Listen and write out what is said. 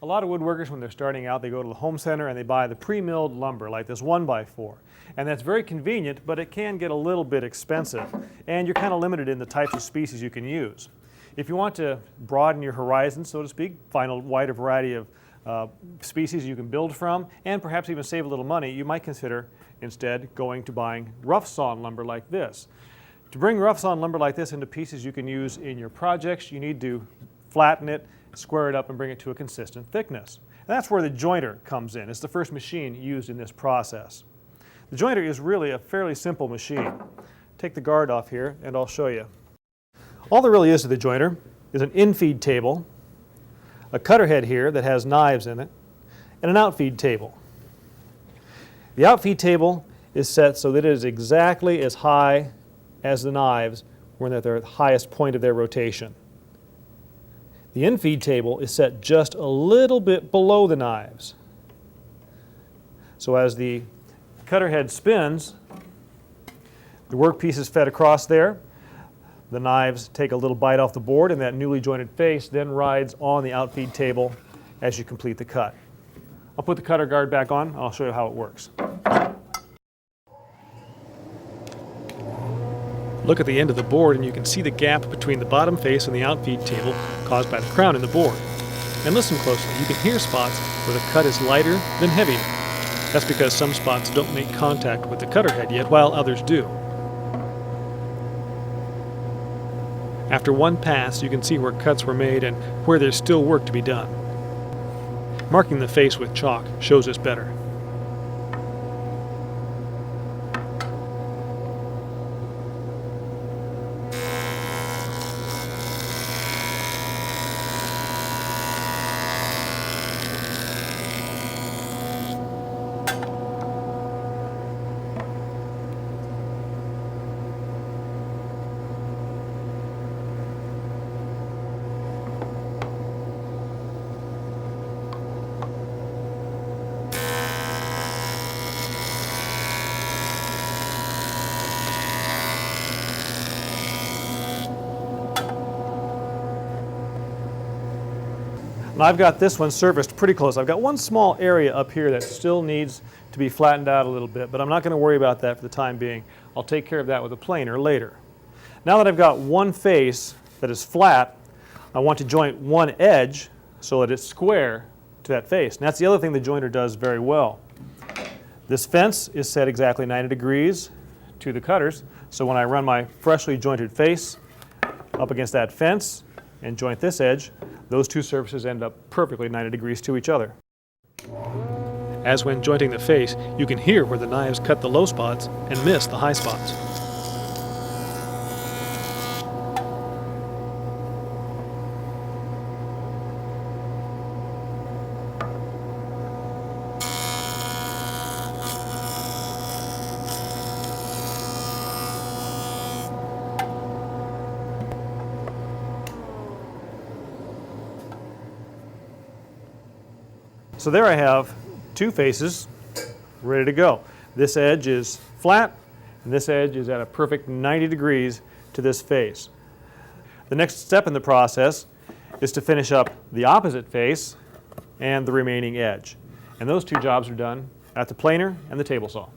A lot of woodworkers, when they're starting out, they go to the home center and they buy the pre-milled lumber like this 1x4. And that's very convenient, but it can get a little bit expensive. And you're kind of limited in the types of species you can use. If you want to broaden your horizon, so to speak, find a wider variety of species you can build from, and perhaps even save a little money, you might consider instead going to buying rough sawn lumber like this. To bring rough sawn lumber like this into pieces you can use in your projects, you need to flatten it, square it up, and bring it to a consistent thickness. And that's where the jointer comes in. It's the first machine used in this process. The jointer is really a fairly simple machine. Take the guard off here and I'll show you. All there really is to the jointer is an in-feed table, a cutter head here that has knives in it, and an outfeed table. The outfeed table is set so that it is exactly as high as the knives when they're at the highest point of their rotation. The infeed table is set just a little bit below the knives. So as the cutter head spins, the workpiece is fed across there. The knives take a little bite off the board, and that newly jointed face then rides on the outfeed table as you complete the cut. I'll put the cutter guard back on and I'll show you how it works. Look at the end of the board and you can see the gap between the bottom face and the outfeed table caused by the crown in the board. And listen closely, you can hear spots where the cut is lighter than heavier. That's because some spots don't make contact with the cutter head yet, while others do. After one pass, you can see where cuts were made and where there's still work to be done. Marking the face with chalk shows us better. Now I've got this one surfaced pretty close. I've got one small area up here that still needs to be flattened out a little bit, but I'm not going to worry about that for the time being. I'll take care of that with a planer later. Now that I've got one face that is flat, I want to joint one edge so that it's square to that face. And that's the other thing the jointer does very well. This fence is set exactly 90 degrees to the cutters, so when I run my freshly jointed face up against that fence and joint this edge, those two surfaces end up perfectly 90 degrees to each other. As when jointing the face, you can hear where the knives cut the low spots and miss the high spots. So there I have two faces ready to go. This edge is flat and this edge is at a perfect 90 degrees to this face. The next step in the process is to finish up the opposite face and the remaining edge. And those two jobs are done at the planer and the table saw.